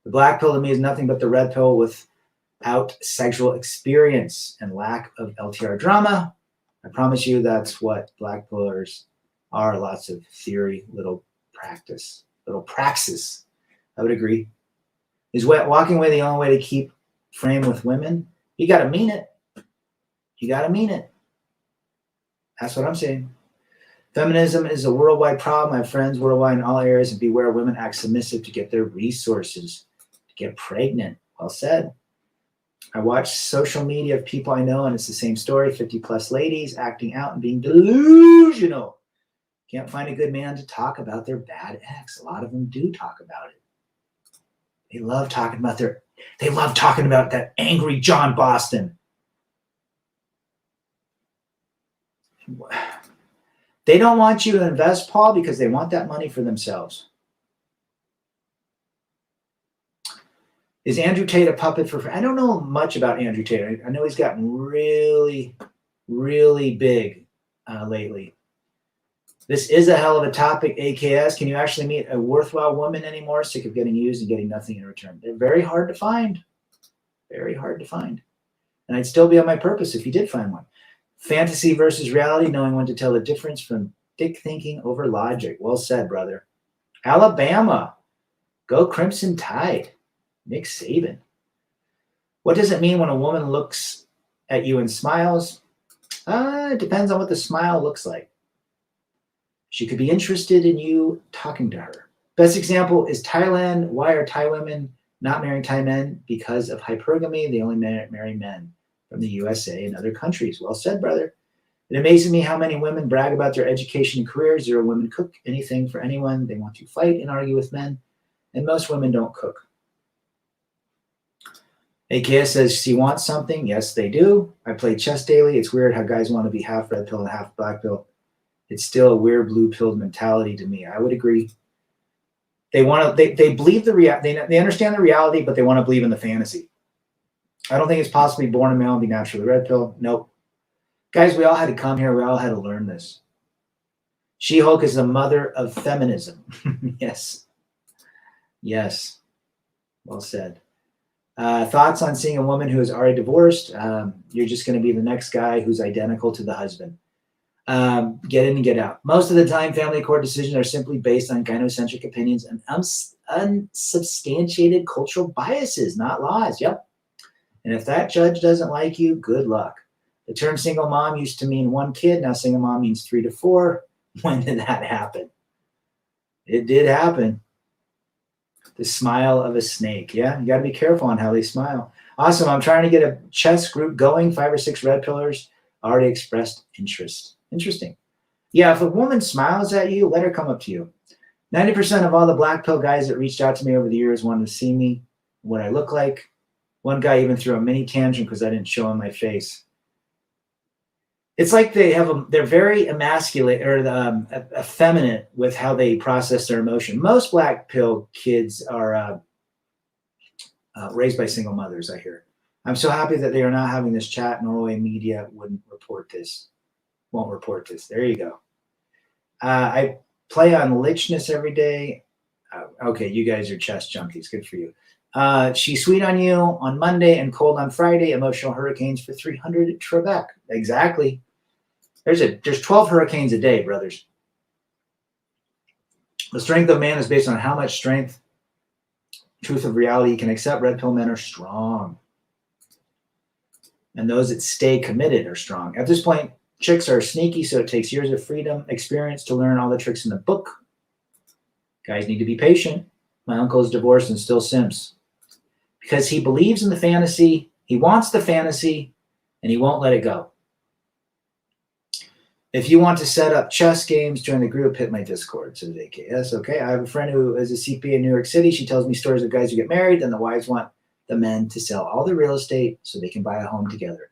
The black pill to me is nothing but the red pill without sexual experience and lack of LTR drama. I promise you that's what black pillars are. Lots of theory, little practice, little praxis. I would agree. Is walking away the only way to keep frame with women? You got to mean it. You got to mean it. That's what I'm saying. Feminism is a worldwide problem. I have friends worldwide in all areas, and beware women act submissive to get their resources, to get pregnant. Well said. I watch social media of people I know, and it's the same story. 50-plus ladies acting out and being delusional. Can't find a good man to talk about their bad ex. A lot of them do talk about it. They love talking about that angry John Boston. They don't want you to invest, Paul, because they want that money for themselves. Is Andrew Tate a puppet for? I don't know much about Andrew Tate. I know he's gotten really, really big lately. This is a hell of a topic, AKS. Can you actually meet a worthwhile woman anymore? Sick of getting used and getting nothing in return. They're very hard to find. Very hard to find. And I'd still be on my purpose if you did find one. Fantasy versus reality, knowing when to tell the difference from thick thinking over logic. Well said, brother. Alabama. Go Crimson Tide. Nick Saban. What does it mean when a woman looks at you and smiles? It depends on what the smile looks like. She could be interested in you talking to her. Best example is Thailand. Why are Thai women not marrying Thai men? Because of hypergamy. They only marry men from the USA and other countries. Well said, brother. It amazes me how many women brag about their education and careers. 0 women cook anything for anyone. They want to fight and argue with men. And most women don't cook. AKS says she wants something. Yes, they do. I play chess daily. It's weird how guys want to be half red pill and half black pill. It's still a weird blue pilled mentality to me. I would agree. They want to. They believe they understand the reality, but they want to believe in the fantasy. I don't think it's possible to be born a male and be naturally red pill. Nope. Guys, we all had to come here. We all had to learn this. She-Hulk is the mother of feminism. Yes. Yes. Well said. Thoughts on seeing a woman who is already divorced? You're just going to be the next guy who's identical to the husband. Get in and get out. Most of the time, family court decisions are simply based on gynocentric opinions and unsubstantiated cultural biases, not laws. Yep. And if that judge doesn't like you, good luck. The term single mom used to mean 1 kid. Now single mom means 3 to 4. When did that happen? It did happen. The smile of a snake. Yeah, you got to be careful on how they smile. Awesome. I'm trying to get a chess group going. 5 or 6 red pillars already expressed interest. Interesting. Yeah, if a woman smiles at you, let her come up to you. 90% of all the black pill guys that reached out to me over the years wanted to see me, what I look like. One guy even threw a mini tantrum because I didn't show him my face. It's like they're very emasculate or effeminate with how they process their emotion. Most black pill kids are raised by single mothers, I hear. I'm so happy that they are not having this chat. Norway media won't report this. There you go. I play on lichness every day. Okay, you guys are chess junkies. Good for you. She's sweet on you on Monday and cold on Friday. Emotional hurricanes for 300 at Trebek. Exactly. There's 12 hurricanes a day, brothers. The strength of man is based on how much strength, truth of reality, you can accept. Red pill men are strong. And those that stay committed are strong. At this point, chicks are sneaky, so it takes years of freedom, experience to learn all the tricks in the book. Guys need to be patient. My uncle is divorced and still simps because he believes in the fantasy. He wants the fantasy, and he won't let it go. If you want to set up chess games, join the group, hit my Discord, says AKS. Okay, I have a friend who is a CPA in New York City. She tells me stories of guys who get married, and the wives want the men to sell all the real estate so they can buy a home together.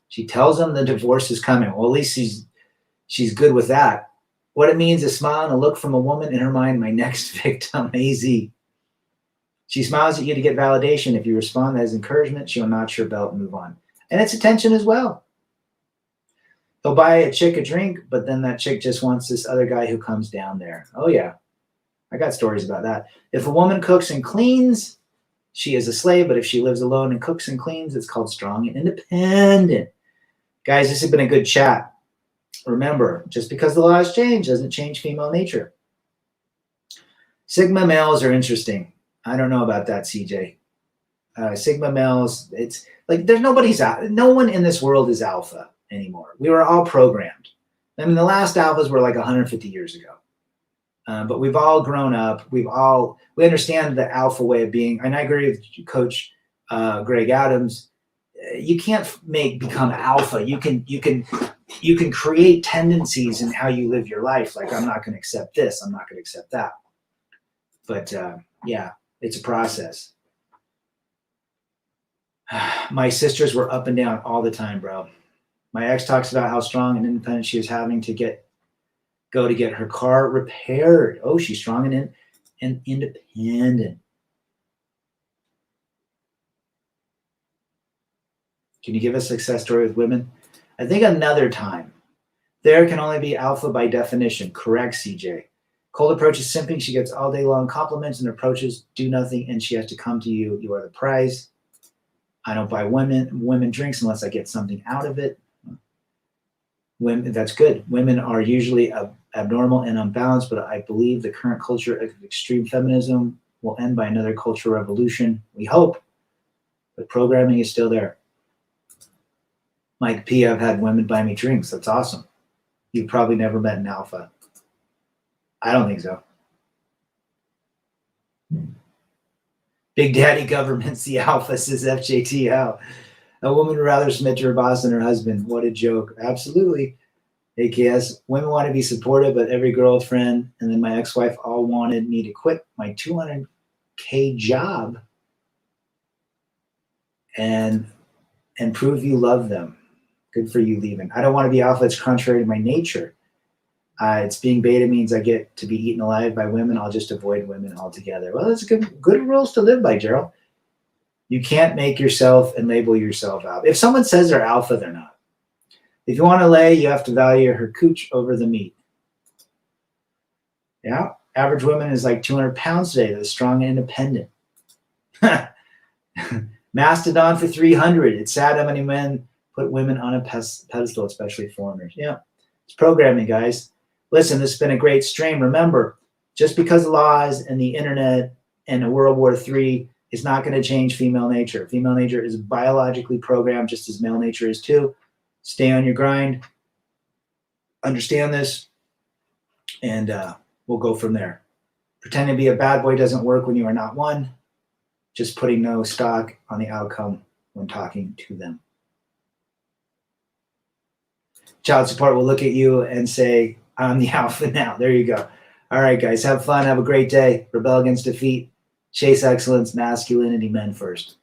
She tells them the divorce is coming. Well, at least she's good with that. What it means is a smile and a look from a woman, in her mind, my next victim, AZ. She smiles at you to get validation. If you respond as encouragement, she'll notch your belt and move on. And it's attention as well. He'll buy a chick a drink, but then that chick just wants this other guy who comes down there. Oh, yeah. I got stories about that. If a woman cooks and cleans, she is a slave, but if she lives alone and cooks and cleans, it's called strong and independent. Guys, this has been a good chat. Remember, just because the laws change doesn't change female nature. Sigma males are interesting. I don't know about that, CJ. Sigma males, it's like no one in this world is alpha anymore. We were all programmed. I mean, the last alphas were like 150 years ago. But we've all grown up. We understand the alpha way of being. And I agree with Coach Greg Adams. You can't become alpha. You can create tendencies in how you live your life. Like, I'm not going to accept this. I'm not going to accept that. But yeah, it's a process. My sisters were up and down all the time, bro. My ex talks about how strong and independent she is having to go to get her car repaired. Oh, she's strong and independent. Can you give a success story with women? I think another time. There can only be alpha by definition. Correct, CJ. Cold approach is simping. She gets all day long compliments and approaches do nothing, and she has to come to you. You are the prize. I don't buy women drinks unless I get something out of it. Women, that's good. Women are usually abnormal and unbalanced, but I believe the current culture of extreme feminism will end by another cultural revolution. We hope, but programming is still there. Mike P, I've had women buy me drinks. That's awesome. You've probably never met an alpha. I don't think so. Big Daddy government's the alpha, says FJTL. A woman would rather submit to her boss than her husband. What a joke. Absolutely. AKS. Women want to be supportive, but every girlfriend and then my ex-wife all wanted me to quit my $200K job and prove you love them. Good for you leaving. I don't want to be alpha. It's contrary to my nature. It's being beta means I get to be eaten alive by women. I'll just avoid women altogether. Well, that's good rules to live by, Gerald. You can't make yourself and label yourself out. If someone says they're alpha, they're not. If you want to lay, you have to value her cooch over the meat. Yeah, average woman is like 200 pounds today. That's strong and independent. Mastodon for 300. It's sad how many men put women on a pedestal, especially foreigners. Yeah, it's programming, guys. Listen, this has been a great stream. Remember, just because laws and the internet and a World War III is not going to change female nature. Female nature is biologically programmed just as male nature is too. Stay on your grind. Understand this, and we'll go from there. Pretending to be a bad boy doesn't work when you are not one. Just putting no stock on the outcome when talking to them. Child support will look at you and say, I'm the alpha now. There you go. All right, guys, have fun. Have a great day. Rebel against defeat. Chase excellence, masculinity, men first.